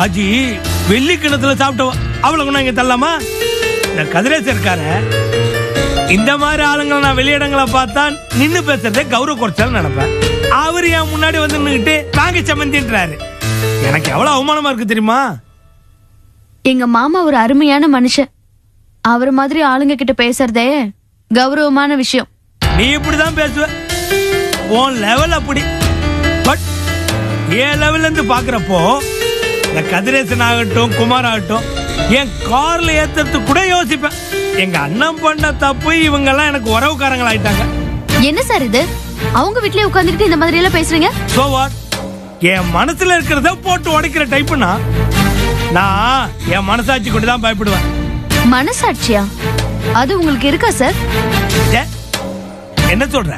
ஆஜி வெள்ளி கிணத்துல சாப்பிட்டோம் அவளை இங்க தள்ளலாமா? இந்த கதிரேசன் இருக்காரு, இந்த மாதிரி ஆளுங்களை நான் வெளியிடங்களை பார்த்தா நின்னு பேசுறதே கௌரவ குறைச்சாலும் நினைப்பேன். அவரு என் முன்னாடி வந்து நின்னுட்டு வாங்க சம்மந்தின்றாரு. எனக்கு எவ்வளவு அவமானமா இருக்கு தெரியுமா? எங்க மாமா ஒரு அருமையான மனுஷன். அவர் மாதிரி ஆளுங்க கிட்ட பேசுறதே கௌரவமான விஷயம். நீ இப்படிதான் பேசுவ, உன் லெவல் அப்படி. பட் என் லெவல்ல இருந்து பாக்குறப்போ இந்த கதிரேசன் ஆகட்டும் குமார் ஆகட்டும் என் கார்ல ஏத்துறது கூட யோசிப்பேன். எங்க அண்ணன் பண்ண தப்பு இவங்க எல்லாம் எனக்கு உறவுக்காரங்கள் ஆயிட்டாங்க. என்ன சார் இது? அவங்க வீட்லயே உட்கார்ந்துட்டு இந்த மாதிரி எல்லாம் பேசுறீங்க? So what? என் மனசுல இருக்கிறத போட்டு உடைக்கிற டைப்னா நான் என் மனசாட்சி கொண்டு தான் பயப்படுவேன். மனசாட்சியா? அது உங்களுக்கு இருக்கா சார்? என்ன சொல்ற?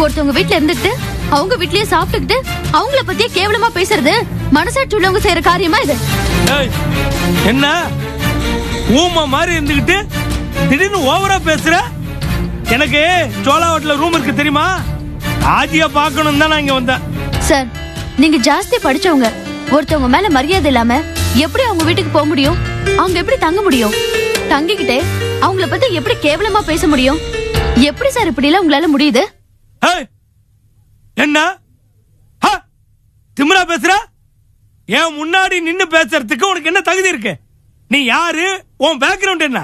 ஒருத்தவங்க வீட்ல இருந்துட்டு அவங்க வீட்லயே சாப்பிட்டுக்கிட்டு அவங்கள பத்தியே கேவலமா பேசுறது மனசாட்சி உள்ளவங்க செய்யற காரியமா இது? என்ன ஊமா மாதிரி இருந்துகிட்டு திடீர்னு ஓவரா பேசுற? எனக்கு சோழா ஹோட்டல்ல ரூம் இருக்கு தெரியுமா? ஆஜியா பார்க்கணும் தான் நான் இங்க வந்தேன். சார், நீங்க ஜாஸ்தி படிச்சவங்க. ஒருத்தவங்க மேல மரியாதை இல்லாம எப்படி அவங்க வீட்டுக்கு போக முடியும்? அவங்க எப்படி தங்க முடியும்? தங்கிக்கிட்டே அவங்கள பத்தி எப்படி கேவலமா பேச முடியும்? எப்படி சார் இப்படி எல்லாம் உங்களால முடியுது? என்ன திமிரா பேசுற? என் முன்னாடி நின்னு பேசுறதுக்கு உனக்கு என்ன தகுதி இருக்கு? நீ யாரு? உன் பேக்ரவுண்ட் என்ன?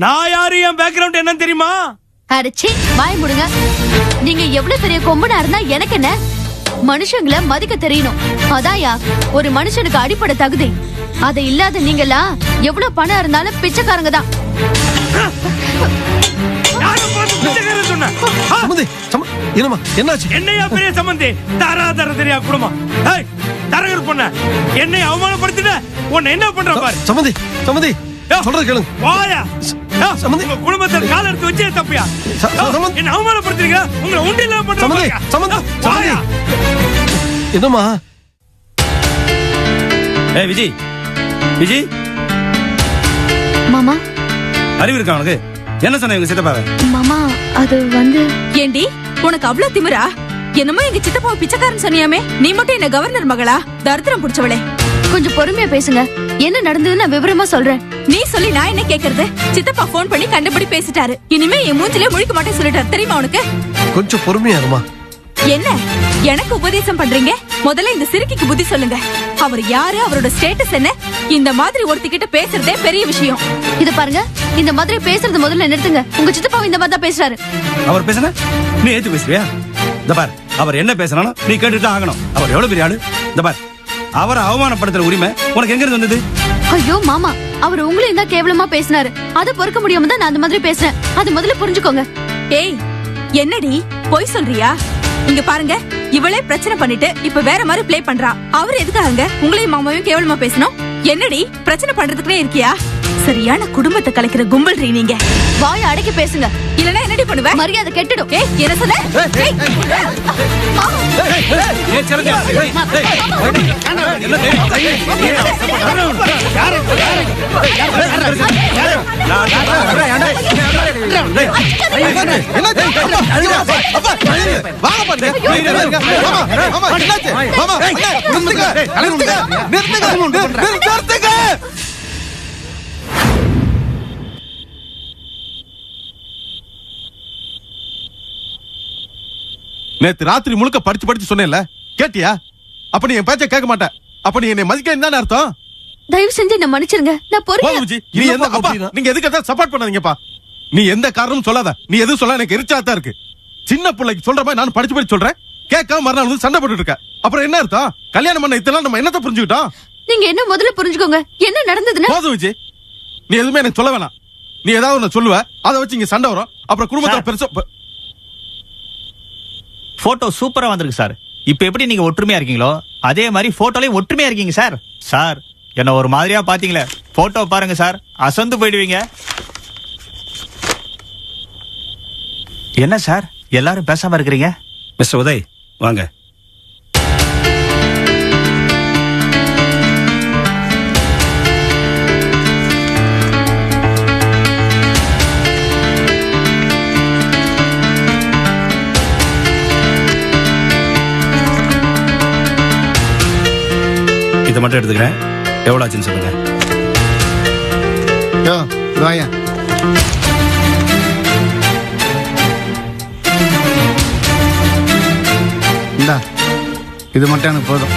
நான் யாரு? என் பேக்ரவுண்ட் என்ன தெரியுமா? அடச்சி, வாய் முடுங்க. நீங்க எவ்வளவு பெரிய கொம்பனா இருந்தா எனக்கு என்ன? மனுஷங்களை மதிக்க தெரியணும். அதாயா ஒரு மனுஷனுக்கு அடிப்படை தகுதி. அது இல்லாத நீங்களா எவ்வளவு பணம் இருந்தாலும் பிச்சைக்காரங்க தான். என்னையா பெரிய சம்பந்தி? தாராதர தெரியா குடும்பம் தரகர் பொண்ண என்னை அவமானப்படுத்திட்ட. உன்னை என்ன பண்ற பாரு. சம்பந்தி சம்பந்தி சொல்றது கேளுங்க. வாயா சம்பந்தி, உங்க குடும்பத்தில் கால எடுத்து வச்சே தப்பியா? என்ன அவமானப்படுத்துறீங்க? உங்களை உண்டில பண்ற சம்பந்தி சம்பந்தி வாயா. என்னம்மா? ஏய் விஜய், விஜய் மாமா அறிவு இருக்கா உனக்கு? என்ன சொன்ன எங்க சித்தப்பாவை? மாமா அது வந்து ஏண்டி உனக்கு அவ்வளவு திமிரா? என்னமோ எங்க சித்தப்பா பிச்சைக்காரன் சொன்னியாமே, நீ மட்டும் என்ன கவர்னர் மகளா? தரித்திரம் புடிச்சவளே. கொஞ்சம் பொறுமையா பேசுங்க. என்ன நடந்ததுன்னு நான் விவரமா சொல்றேன். நீ சொல்லி நான் என்ன கேக்குறது? சித்தப்பா போன் பண்ணி கண்டபடி பேசிட்டாரு. இனிமே என் மூஞ்சிலே முழிக்க மாட்டேன்னு சொல்லிட்டாரு தெரியுமா உனக்கு? கொஞ்சம் பொறுமையா இருமா. என்ன எனக்கு உபதேசம் பண்றீங்க? முதல்ல இந்த சிறுக்கிக்கு புத்தி சொல்லுங்க. அவர் யாரு, அவரோட ஸ்டேட்டஸ் என்ன? இந்த மாதிரி ஒருத்திக்கிட்ட பேசுறதே பெரிய விஷயம். இத பாருங்க, இந்த மாதிரி பேசுறது முதல்ல நிறுத்துங்க. உங்க சித்தப்பா இந்த மாதிரி தான் பேசுறாரு. அவர் பேசுனா நீ ஏத்து பேசுறியா? இந்த பார், அவர் என்ன பேசினாலும் நீ கேட்டுட்டு ஆகணும். அவர் எவ்வளவு பெரிய ஆளு. இந்த பார், அவரை அவமானப்படுத்துற உரிமை உனக்கு எங்க இருந்து வந்தது? ஐயோ மாமா, அவர் உங்களையும் தான் கேவலமா பேசினாரு. அதை பொறுக்க முடியாம தான் நான் அந்த மாதிரி பேசுறேன். அது முதல்ல புரிஞ்சுக்கோங்க. ஏய், என்னடி பொய் சொல்றியா? இங்க பாருங்க, இவளே பிரச்சனை பண்ணிட்டு இப்ப வேற மாதிரி ப்ளே பண்றா. அவர் எதுக்காக உங்களையும் மாமாவையும் கேவலமா பேசணும்? என்னடி பிரச்சனை பண்றதுக்குனே இருக்கியா? சரியான குடும்பத்தை கலைக்கிற கும்பல் நீங்க. வாயை அடக்கி பேசுங்க, இல்லனா என்னடி பண்ணுவ? மரியாதை கெட்டுடும். ஏய், என்ன சொன்ன? நேத்து ராத்திரி முழுக்க படிச்சு படிச்சு சொன்னேன்ல, கேட்டியா? அப்ப நீ என் பேச்ச கேட்க மாட்டேன். அப்ப நீ என்னை மதிக்க என்ன அர்த்தம்? தயவு செஞ்சு என்ன மன்னிச்சிருங்க. நான் பொறுமையா. நீ எந்த அப்பா நீங்க எதுக்கு சப்போர்ட் பண்ணாதீங்கப்பா. நீ எந்த காரணமும் சொல்லாத. நீ எதுவும் சொல்ல எனக்கு எரிச்சலா இருக்கு. சின்ன பிள்ளைக்கு சொல்ற மாதிரி நான் படிச்சு படிச்சு சொல்றேன். கேட்காம மறுநாள் வந்து சண்டை போட்டுட்டு இருக்க. அப்புறம் என்ன அர்த்தம்? கல்யாணம் பண்ண இதெல்லாம் நம்ம என்னத்த புரிஞ்சுக்கிட்டோம்? நீங்க என்ன முதல்ல புரிஞ்சுக்கோங்க. என்ன நடந்ததுன்னு. போதும் விஜய், நீ எதுவுமே எனக்கு சொல்ல வேணாம். நீ ஏதாவது ஒண்ணு சொல்லுவ, அதை வச்சு இங்க சண்டை வரும். அப்புறம் குடும்பத்துல பெருசா. போட்டோ சூப்பரா வந்திருக்கு சார். இப்ப எப்படி நீங்க ஒற்றுமையா இருக்கீங்களோ அதே மாதிரி போட்டோலயும் ஒற்றுமையா இருக்கீங்க சார். சார், என்ன ஒரு மாதிரியா பாத்தீங்களே, போட்டோ பாருங்க சார், அசந்து போயிடுவீங்க. என்ன சார் எல்லாரும் பேசாம இருக்கிறீங்க? மிஸ்டர் உதய் வாங்க. இதை மட்டும் எடுத்துக்கிறேன். எவ்வளவு ஆச்சுன்னு சொல்லுங்க. யோ வாயா. இந்தா இது மட்டும் எனக்கு போதும்.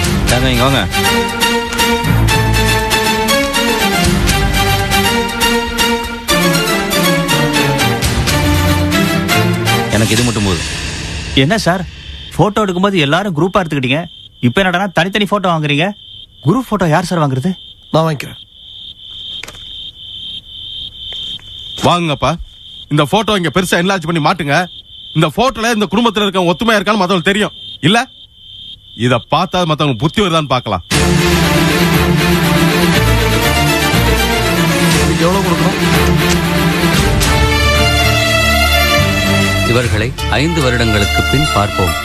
இங்க வாங்க. எனக்கு இது மட்டும் போதும். என்ன சார், போட்டோ எடுக்கும்போது எல்லாரும் குரூப்பா எடுத்துக்கிட்டீங்க, இப்ப என்னடா தனித்தனி போட்டோ வாங்குறீங்க? குரூப் போட்டோ யார் சார் வாங்குறது? நான் வாங்கிக்கிறேன். வாங்கப்பா, இந்த போட்டோ இங்க பெருசா என்லார்ஜ் பண்ணி மாட்டுங்க. இந்த போட்டோல இந்த குடும்பத்துல இருக்க ஒத்துமையா இருக்கான்னு மத்தவங்களுக்கு தெரியும் இல்ல? இத பார்த்தா மத்தவங்க புத்தி வருதான்னு பார்க்கலாம். எவ்வளவு கொடுக்கணும்? இவர்களை 5 வருடங்களுக்கு பின் பார்ப்போம்.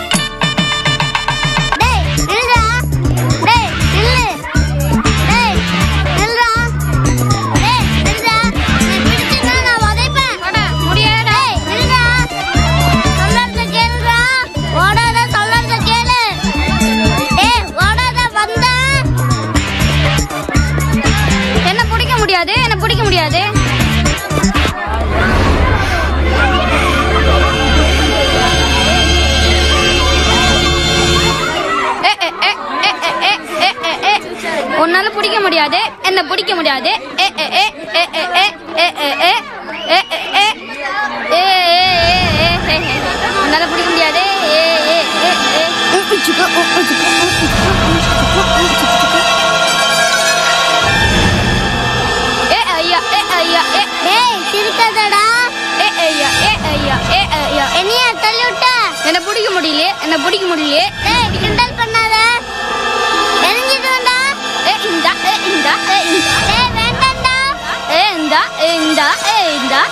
என்ன பிடிக்க முடியாது. உன்னால பிடிக்க முடியாது, என்ன பிடிக்க முடியாது. உன்னால பிடிக்க முடியாது. என்ன பிடிக்க முடியலையே, என்ன பிடிக்க முடியலையே. கிண்டல் பண்ணாத. எரிஞ்சிட்டு வந்தா இந்தா இந்தா வேண்டாம்டா. இந்தா இந்தா இந்தா.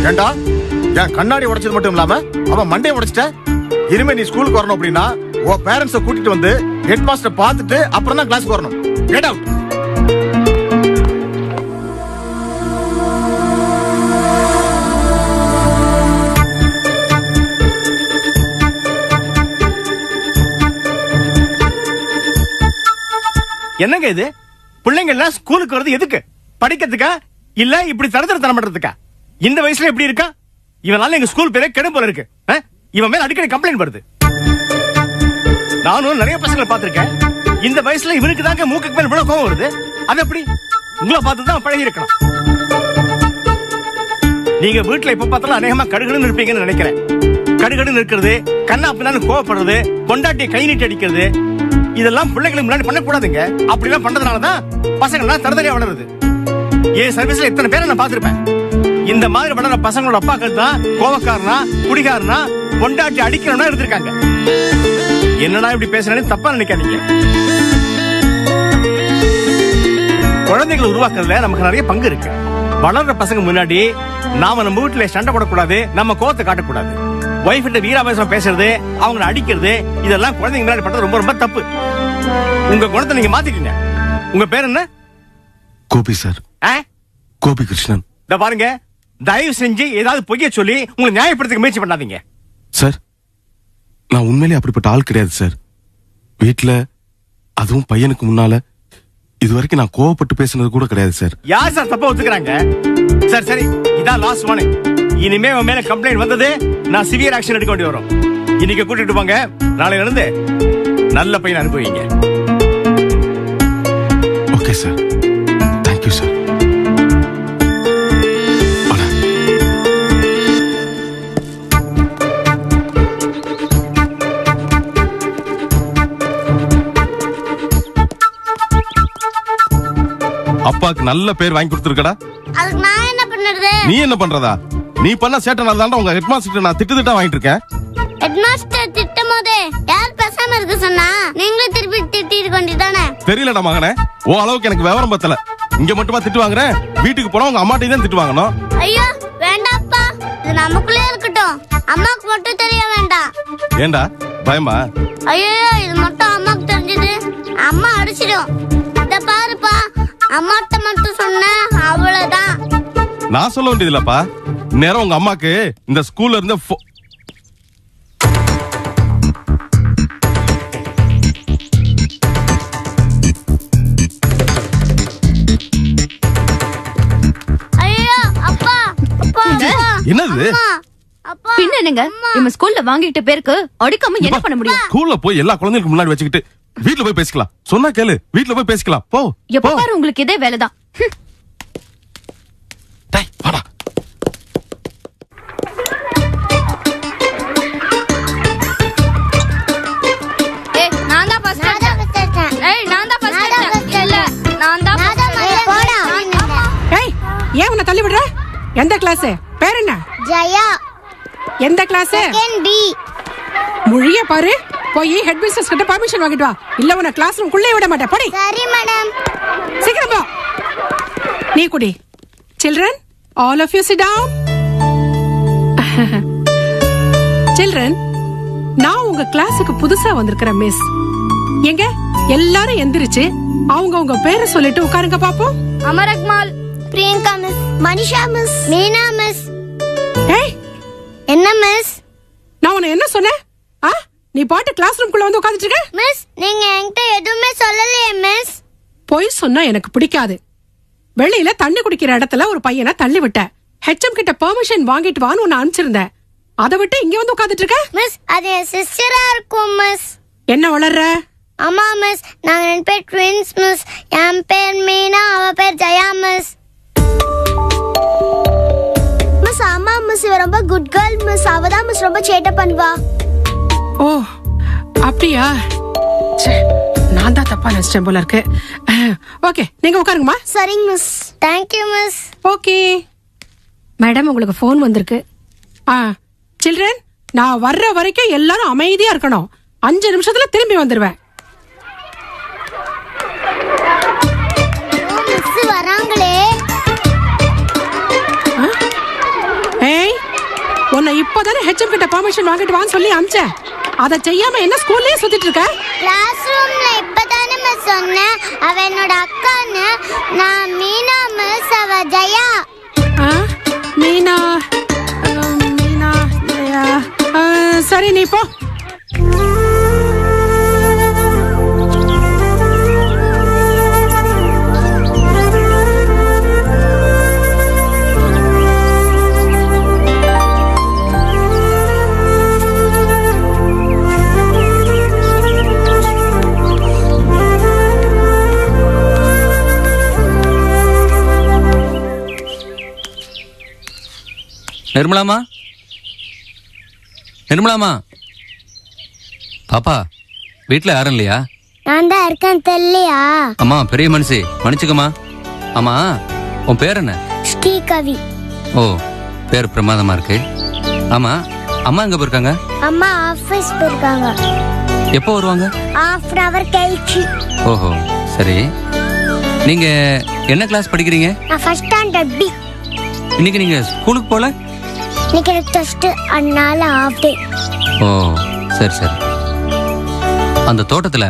ஏண்டா என் கண்ணாடி உடைச்சது மட்டும் இல்லாம அவன் மண்டையை உடைச்சிட்ட. இனிமே நீ ஸ்கூலுக்கு வரணும் அப்படின்னா உன் பேரண்ட்ஸை கூட்டிட்டு வந்து ஹெட் மாஸ்டர் பார்த்துட்டு அப்புறம் தான் கிளாஸ்க்கு வரணும். Get out. என்னங்க இது? பிள்ளைங்க எல்லாம் ஸ்கூலுக்கு வருது எதுக்கு? படிக்கிறதுக்கா இல்ல இப்படி தரதரம் பண்றதுக்கா? இந்த வயசுல எப்படி இருக்கா? இவனால எங்க ஸ்கூல் பேரே கெடும் போல இருக்கு. இவன் மேல அடிக்கடி கம்ப்ளைண்ட் வருது. நானும் நிறைய பசங்களை பார்த்திருக்கேன். இந்த வயசுல இவனுக்கு தாங்க மூக்கு மேல இவ்வளவு கோவம் வருது. அது எப்படி? உங்களை பார்த்து தான் பழகி இருக்கணும். நீங்க வீட்டுல இப்ப பார்த்தாலும் அநேகமா கடுகடுன்னு இருப்பீங்கன்னு நினைக்கிறேன். கடுகடுன்னு இருக்கிறது, கண்ணா பின்னான்னு கோவப்படுறது, கொண்டாட்டியை கை நீட்டி அடிக்கிறது, இதெல்லாம் பிள்ளைங்களுக்கு முன்னாடி பண்ணக்கூடாதுங்க. அப்படி எல்லாம் பண்றதுனாலதான் பசங்க எல்லாம் தரதறியா வளருது. ஏன் சர்வீஸ்ல எத்தனை பேரை நான் பார்த்திருப்பேன். இந்த மாதிரி வளர பசங்களோட அப்பாக்கள் தான் கோவக்காரனா, குடிகாரனா, கொண்டாட்டி அடிக்கிறவனா இருந்திருக்காங்க. என்னடா இப்படி பேசுறேன்னு தப்பா நினைக்காதீங்க. குழந்தைகளை உருவாக்குறதுல நமக்கு நிறைய பங்கு இருக்கு. வளர்ற பசங்க முன்னாடி நாம நம்ம வீட்டுல சண்டை போடக்கூடாது, நம்ம கோவத்தை காட்டக்கூடாது. வைஃப் கிட்ட வீராவேசம் பேசுறது, அவங்களை அடிக்கிறது, இதெல்லாம் குழந்தைங்க முன்னாடி பண்றது ரொம்ப ரொம்ப தப்பு. உங்க குணத்தை நீங்க மாத்திக்கீங்க. உங்க பேர் என்ன? கோபி சார். கோபி கிருஷ்ணன். இத பாருங்க, தயவு செஞ்சு ஏதாவது பொய்ய சொல்லி உங்களை நியாயப்படுத்த முயற்சி பண்ணாதீங்க. சார், நான் உண்மையிலே அப்படிப்பட்ட ஆள் கிடையாது சார். வீட்டுல அதுவும் பையனுக்கு முன்னால இதுவரைக்கும் நான் கோவப்பட்டு பேசுனது கூட கிடையாது சார். யார் சார் தப்பா ஒத்துக்கிறாங்க? சார் சரி, இதான் லாஸ்ட் வார்னிங். இனிமே உன் மேல கம்ப்ளைண்ட் வந்தது நான் சிவியர் ஆக்ஷன் எடுக்க வேண்டி வரும். இன்னைக்கு கூட்டிட்டு போங்க, நாளையில இருந்து நல்ல பையன் அனுப்புவீங்க. Okay sir, thank you sir. அப்பாக்கு நல்ல பேர் வாங்கி கொடுத்துருக்கடா. அதுக்கு நான் என்ன பண்றது? நீ என்ன பண்றதா? நீ பண்ண சேட்டனால தான் உங்க ஹெட்மாஸ்டர் நான் திட்டு வாங்கிட்டு இருக்கேன். ஹெட்மாஸ்டர் திட்டும் போது யார் பேசாம இருக்க சொன்னா? நீங்களும் திருப்பி திட்டிட்டு கொண்டிதானே? தெரியலடா மகனே, ஓ அளவுக்கு எனக்கு விவரம் பத்தல. இங்க மட்டுமா திட்டு வாங்குறேன், வீட்டுக்கு போனா உங்க அம்மாட்டையும் தான் திட்டு வாங்கணும். ஐயோ வேண்டாப்பா, இது நமக்குள்ளே இருக்கட்டும். அம்மாக்கு மட்டும் தெரிய வேண்டாம். ஏண்டா பயமா? ஐயோ, இது மட்டும் அம்மாக்கு தெரிஞ்சது அம்மா அடிச்சிடும். இத பாருப்பா, அம்மாட்ட மட்டும் சொன்ன அவ்வளவுதான். நான் சொல்ல வேண்டியது இல்லப்பா. நேரம் உங்க அம்மாக்கு இந்த ஸ்கூல்ல இருந்து என்னது? பின்ன என்னங்க, நம்ம ஸ்கூல்ல வாங்கிட்ட பேருக்கு அடிக்காம என்ன பண்ண முடியும்? ஸ்கூல்ல போய் எல்லா குழந்தைகளுக்கு முன்னாடி வச்சுக்கிட்டு வீட்ல போய் பேசிக்கலாம். சொன்னா கேளு, வீட்ல போய் பேசிக்கலாம். போ. எப்ப பாரு உங்களுக்கு இதே வேலைதான். டேய் வாடா. ஏய், நான் தான் ஃபர்ஸ்ட் எடுத்தேன். ஏய், நான் தான் ஃபர்ஸ்ட் எடுத்தேன். இல்ல, நான் தான் போடா. ஏய், ஏன் உன்னை தள்ளி விடுற? எந்த கிளாஸ்? பேர் என்ன? ஜெயா. எந்த கிளாஸ்? Second B. மொழிய பாரு. போய் ஹெட் மிஸ்டர்ஸ் கிட்ட பர்மிஷன் வாங்கிட்டு வா. இல்ல உன்னை கிளாஸ் ரூம் குள்ளே விட மாட்டேன். போடி. சரி மேடம். சீக்கிரம் போ. நீ குடி. Children, all of you sit down. Children, நான் உங்க கிளாஸுக்கு புதுசா வந்திருக்கிற மிஸ். எங்க எல்லாரும் எந்திரிச்சு அவங்க பேரை சொல்லிட்டு உட்காருங்க பாப்போம். Amar Akmal, Priyanka miss, Manisha miss, Meena miss. ஏய், என்ன மிஸ்? நான் உன்னை என்ன சொன்னேன்? நீ பாட்டு கிளாஸ் ரூம் குள்ள வந்து உட்கார்ந்துட்டு இருக்க? மிஸ், நீங்க என்கிட்ட எதுவுமே சொல்லலையே மிஸ். பொய் சொன்னா எனக்கு பிடிக்காது. வெளியில தண்ணி குடிக்கிற இடத்துல ஒரு பையனை தள்ளி விட்ட. ஹெச்எம் கிட்ட பெர்மிஷன் வாங்கிட்டு வான்னு உன்னை அனுப்பிச்சிருந்தேன். அதை விட்டு இங்க வந்து உட்கார்ந்துட்டு இருக்க? மிஸ், அது என் சிஸ்டரா இருக்கும் மிஸ். என்ன வளர்ற? ஆமா மிஸ், நாங்க ரெண்டு பேர் ட்வின்ஸ் மிஸ். என் பேர் மீனா, அவ பேர் ஜெயா மிஸ். மிஸ், ஆமா மிஸ், இவ ரொம்ப குட் கேர்ள் மிஸ். அவதான் மிஸ் ரொம்ப சேட்டை பண்ணுவா. ஓ, அப்படியா? நான் தான் தப்பா நினைச்சேன் போல இருக்கு. ஓகே, நீங்க உட்காருங்கம்மா. சரிங்க miss. Thank you miss. Okay madam, உங்களுக்கு போன் வந்திருக்கு. சில்ட்ரன், நான் வர்ற வரைக்கும் எல்லாரும் அமைதியா இருக்கணும். 5 நிமிஷத்துல திரும்பி வந்துருவேன். மிஸ் வராங்களே. ஏய், உன்னை இப்பதானே ஹெச்எம் கிட்ட பெர்மிஷன் வாங்கிட்டு வான்னு சொல்லி அனுப்பிச்சேன். அதை செய்யாம என்ன ஸ்கூல்லயே சுத்திட்டு இருக்க? கிளாஸ் ரூம்ல இப்பதானே மிஸ் சொன்னேன் அவ என்னோட அக்கான்னு. நான் மீனா மிஸ், அவ ஜெயா. மீனா ஜெயா. சரி, நீ போ. நிர்மலாமா, நிர்மலாமா, பாப்பா வீட்டுல யாரும் இல்லையா? நான் தான் இருக்கேன், தெரியலையா? அம்மா பெரிய மனுஷி, மன்னிச்சுக்கம்மா. ஆமா, உன் பேர் என்ன? ஸ்ரீகவி. ஓ, பேர் பிரமாதமா இருக்கு. ஆமா, அம்மா எங்க போயிருக்காங்க? அம்மா ஆபீஸ் போயிருக்காங்க. எப்போ வருவாங்க? ஆஃப்டர் அவர் கழிச்சு. ஓஹோ, சரி. நீங்க என்ன கிளாஸ் படிக்கிறீங்க? நான் ஃபர்ஸ்ட் ஸ்டாண்டர்ட் பி. இன்னைக்கு நீங்க ஸ்கூலுக்கு போல? இன்னைக்கு எனக்கு டெஸ்ட், அதனால ஆஃப் டே. ஓ, சரி சரி. அந்த தோட்டத்துல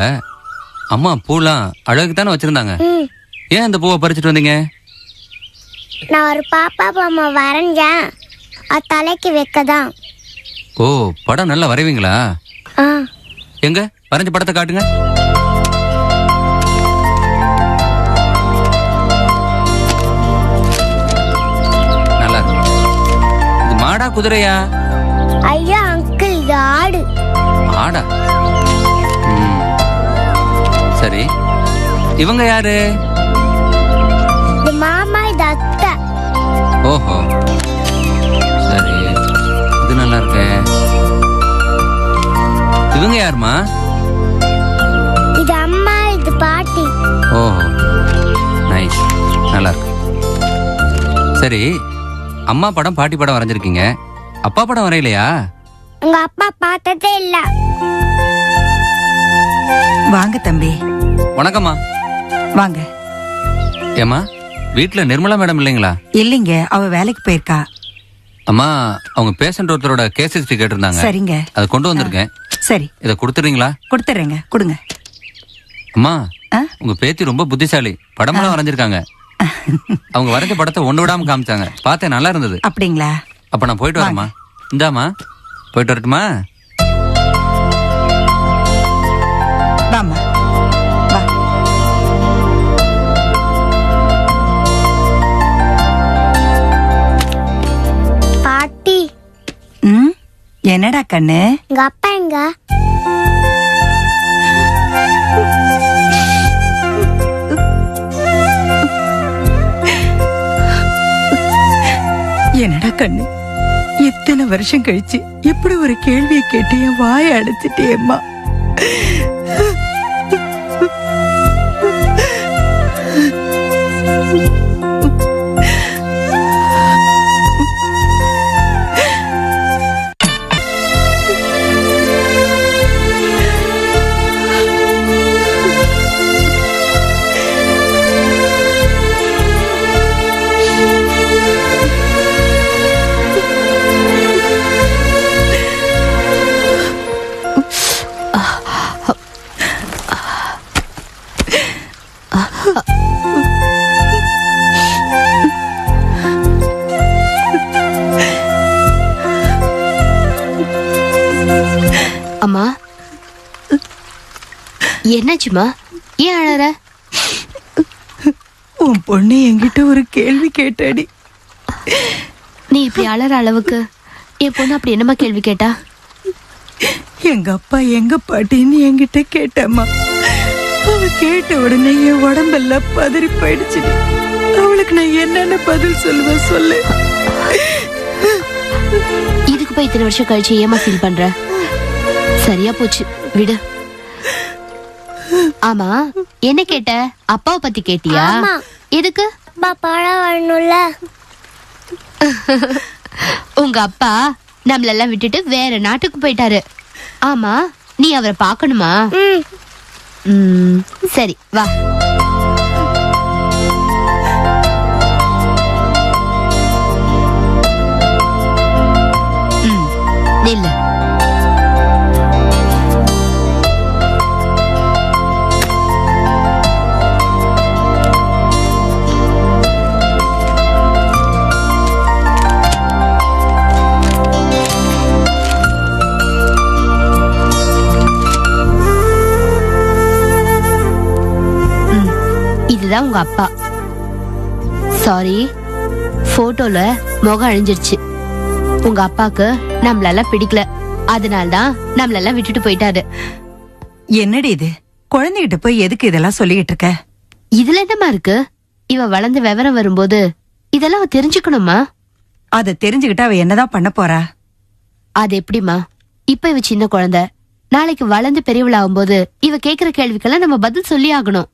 அம்மா பூலாம் அழகு தானே வச்சிருந்தாங்க. ஏன் அந்த பூவை பறிச்சுட்டு வந்தீங்க? நான் ஒரு பாப்பா பொம்மை வரைஞ்சேன், அது தலைக்கு வைக்கதான். ஓ, படம் நல்லா வரைவீங்களா? எங்க வரைஞ்ச படத்தை காட்டுங்க. நல்லா இருக்கு. இது மாடா குதிரையா? ஐயா அங்கிள், இது ஆடு. ஆடா? சரி, இவங்க யாரு? இது மாமா, இது அத்தை. ஓஹோ, சரி, இது நல்லா இருக்கு. இவங்க யாருமா? இது அம்மா, இது பாட்டி. ஓஹோ, நைஸ், நல்லா இருக்கு. சரி, அம்மா படம் பாட்டி படம் வரைஞ்சிருக்கீங்க, அப்பா படம் வரையலையா? உங்க அப்பா பார்த்ததே இல்ல. வாங்க தம்பி. வணக்கம்மா. வாங்க. ஏமா, வீட்டுல நிர்மலா மேடம் இல்லைங்களா? இல்லைங்க, அவ வேலைக்கு போயிருக்கா. அம்மா அவங்க பேஷண்ட் ஒருத்தரோட கேஸ் ஹிஸ்டரி கேட்டிருந்தாங்க. சரிங்க. அதை கொண்டு வந்திருக்கேன். சரி. இதை கொடுத்துறீங்களா? கொடுத்துறேங்க, கொடுங்க. அம்மா உங்க பேத்தி ரொம்ப புத்திசாலி, படமெல்லாம் வரைஞ்சிருக்காங்க. அவங்க வரைஞ்ச படத்தை ஒண்ணு விடாம காமிச்சாங்க, பார்த்தேன், நல்லா இருந்தது. அப்படிங்களா? அப்ப நான் போயிட்டு வரேம்மா. இந்தாமா, போயிட்டு வரட்டுமா? வாமா, வா. பாட்டி. என்னடா கண்ணு? எங்க அப்பா எங்க? என்னடா கண்ணு, இத்தனை வருஷம் கழிச்சு இப்படி ஒரு கேள்வியை கேட்டு என் வாயை அடைச்சிட்டேம்மா. அம்மா, என்னாச்சுமா? ஏன் அழற? உன் பொண்ணு என்கிட்ட ஒரு கேள்வி கேட்டாடி. நீ இப்படி அழற அளவுக்கு என் பொண்ணு அப்படி என்னமா கேள்வி கேட்டா? எங்க அப்பா எங்க பாட்டின்னு என்கிட்ட கேட்டாமா. அவ கேட்ட உடனே என் உடம்பெல்லாம் பதறி போயிடுச்சு. அவளுக்கு நான் என்னென்ன பதில் சொல்லுவேன் சொல்லு. இதுக்கு போய் இத்தனை வருஷம் கழிச்சு ஏமா ஃபீல் பண்ற? சரியா போச்சு, விடு. ஆமா, என்ன கேட்ட? அப்பாவை பத்தி கேட்டியா? எதுக்கு? அப்பா படம் வரணும்ல. உங்க அப்பா நம்மளெல்லாம் விட்டுட்டு வேற நாட்டுக்கு போயிட்டாரு. ஆமா, நீ அவரை பார்க்கணுமா? சரி, வா. நில்லு. இதுதான் உங்க அப்பா. சாரி, போட்டோல முகம் அழிஞ்சிருச்சு. உங்க அப்பாக்கு நம்மளெல்லாம் பிடிக்கல, அதனால்தான் நம்மளெல்லாம் விட்டுட்டு போயிட்டாரு. என்னடி இது? குழந்தைகிட்ட போய் எதுக்கு இதெல்லாம் சொல்லிக்கிட்டு இருக்க? இதுல என்னமா இருக்கு? இவ வளர்ந்து விவரம் வரும்போது இதெல்லாம் அவ தெரிஞ்சுக்கணுமா? அத தெரிஞ்சுக்கிட்டு அவ என்னதான் பண்ண போறா? அது எப்படிமா? இப்ப இவ சின்ன குழந்தை, நாளைக்கு வளர்ந்து பெரியவளாகும் போது இவ கேக்குற கேள்விக்கெல்லாம் நம்ம பதில் சொல்லி ஆகணும்.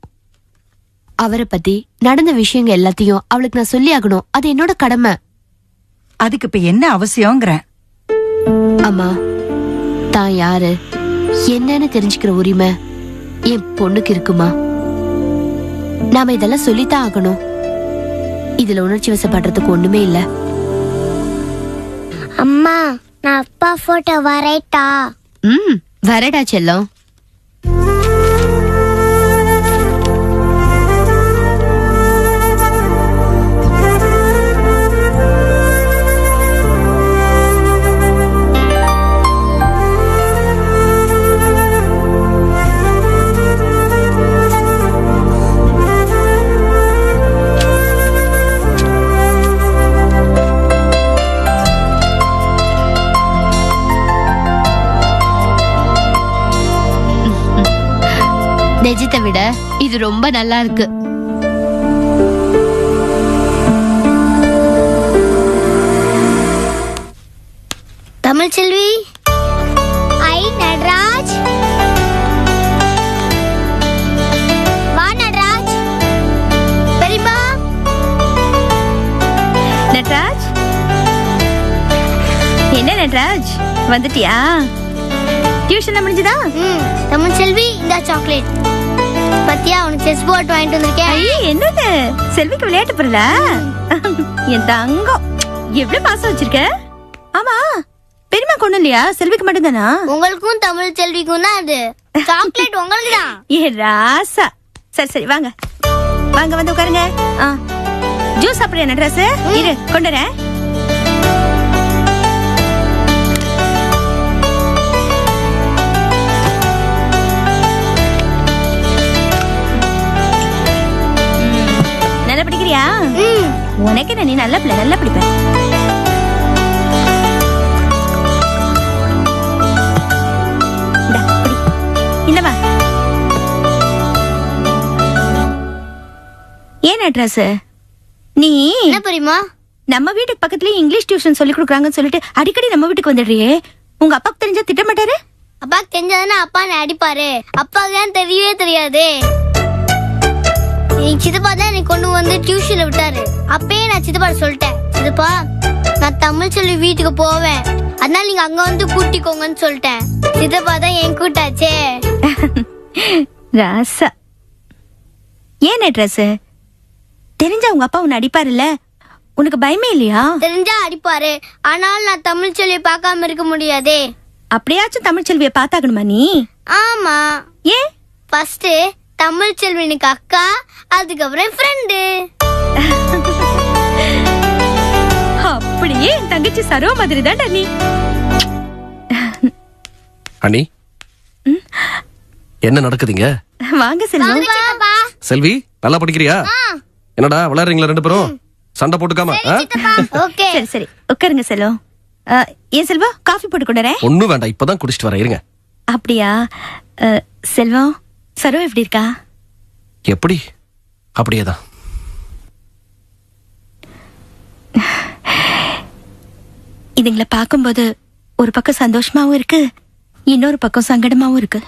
அவரை பத்தி நடந்த விஷயங்க எல்லாத்தையும் அவளுக்கு நான் சொல்லி ஆகணும். அது என்னோட கடமை. அதுக்கு இப்ப என்ன அவசியம்ங்கற? அம்மா, தான் யாரு என்னன்னு தெரிஞ்சுக்கிற உரிமை என் பொண்ணுக்கு இருக்குமா? நாம இதெல்லாம் சொல்லித்தான் ஆகணும். இதுல உணர்ச்சி வசப்படுறதுக்கு ஒண்ணுமே இல்ல. அம்மா, நான் அப்பா போட்டோ வரைட்டா? வரடா செல்லம். நிஜத்தை விட இது ரொம்ப நல்லா இருக்கு. தமிழ் செல்வி, ஐ நடராஜ், வா நடராஜ். பெரியம்மா. நட்ராஜ், என்ன நட்ராஜ் வந்துட்டியா? டியூஷன் முடிஞ்சதா? தமிழ் செல்வி, இந்த சாக்லேட் பத்தியா, உனக்கு செஸ் போர்ட் வாங்கிட்டு வந்திருக்கேன். என்னது? செல்விக்கு விளையாட்டு பொருளா? என் தங்கம், எவ்வளவு பாசம் வச்சிருக்க? ஆமா பெரியமா கொண்டு இல்லையா? செல்விக்கு மட்டும்தானா? உங்களுக்கும் தமிழ் செல்விக்கும் தான் அது. சாக்லேட் உங்களுக்கு தான். ஏ ராசா. சரி சரி வாங்க வாங்க வந்து உட்காருங்க. ஜூஸ் சாப்பிடுறியா நட்ராசு? இரு கொண்டு வரேன். நல்லா படிக்கிறியா? உனக்கு என்ன, நீ நல்லா பிள்ளை, நல்லா படிப்ப. இந்தமா ஏன் நட்ராசு நீ என்ன பெரியமா நம்ம வீட்டுக்கு பக்கத்துலயே இங்கிலீஷ் டியூஷன் சொல்லி கொடுக்குறாங்கன்னு சொல்லிட்டு அடிக்கடி நம்ம வீட்டுக்கு வந்துடுறியே, உங்க அப்பாக்கு தெரிஞ்சா திட்ட மாட்டாரு? அப்பாக்கு தெரிஞ்சாதானே அப்பா என்னை அடிப்பாரு. அப்பாக்கு தான் தெரியவே தெரியாது. என் சித்தப்பா தான் என்னை கொண்டு வந்து டியூஷன்ல விட்டாரு. அப்பயே நான் சித்தப்பா சொல்லிட்டேன், சித்தப்பா நான் தமிழ் சொல்லி வீட்டுக்கு போவேன், அதனால நீங்க அங்க வந்து கூட்டிக்கோங்கன்னு சொல்லிட்டேன். சித்தப்பா தான் என் கூட்டாச்சே. ராசா ஏன் நட்ராசு தெரிஞ்சா உங்க அப்பா உன்னை அடிப்பாருல்ல, உனக்கு பயமே இல்லையா? தெரிஞ்சா அடிப்பாரு, ஆனால் நான் தமிழ் சொல்லி பார்க்காம இருக்க முடியாதே. அப்படியாச்சும் தமிழ் செல்வியை பார்த்தாகணுமா நீ? ஆமா. ஏன்? ஃபர்ஸ்ட் தமிழ் செல்வினுக்கு அக்கா, அதுக்கப்புறம் ஃப்ரெண்டு. அப்படியே என் தங்கச்சி சரோ மாதிரி தான்டா நீ. அண்ணி என்ன நடக்குதுங்க? வாங்க செல்வம். செல்வி நல்லா படிக்கிறியா? என்னடா விளையாடுறீங்களா ரெண்டு பேரும்? சண்டை போட்டுக்காம. ஓகே சரி சரி உட்காருங்க செல்வம். ஏன் செல்வா காஃபி போட்டு கொண்டு வரேன். ஒண்ணும் வேண்டாம், இப்பதான் குடிச்சிட்டு வரேன், இருங்க. அப்படியா? செல்வம் சரோ எப்படி இருக்கா? எப்படி? அப்படியேதான். இதுங்களை பார்க்கும்போது ஒரு பக்கம் சந்தோஷமாவும் இருக்கு, இன்னொரு பக்கம் சங்கடமாவும் இருக்கு.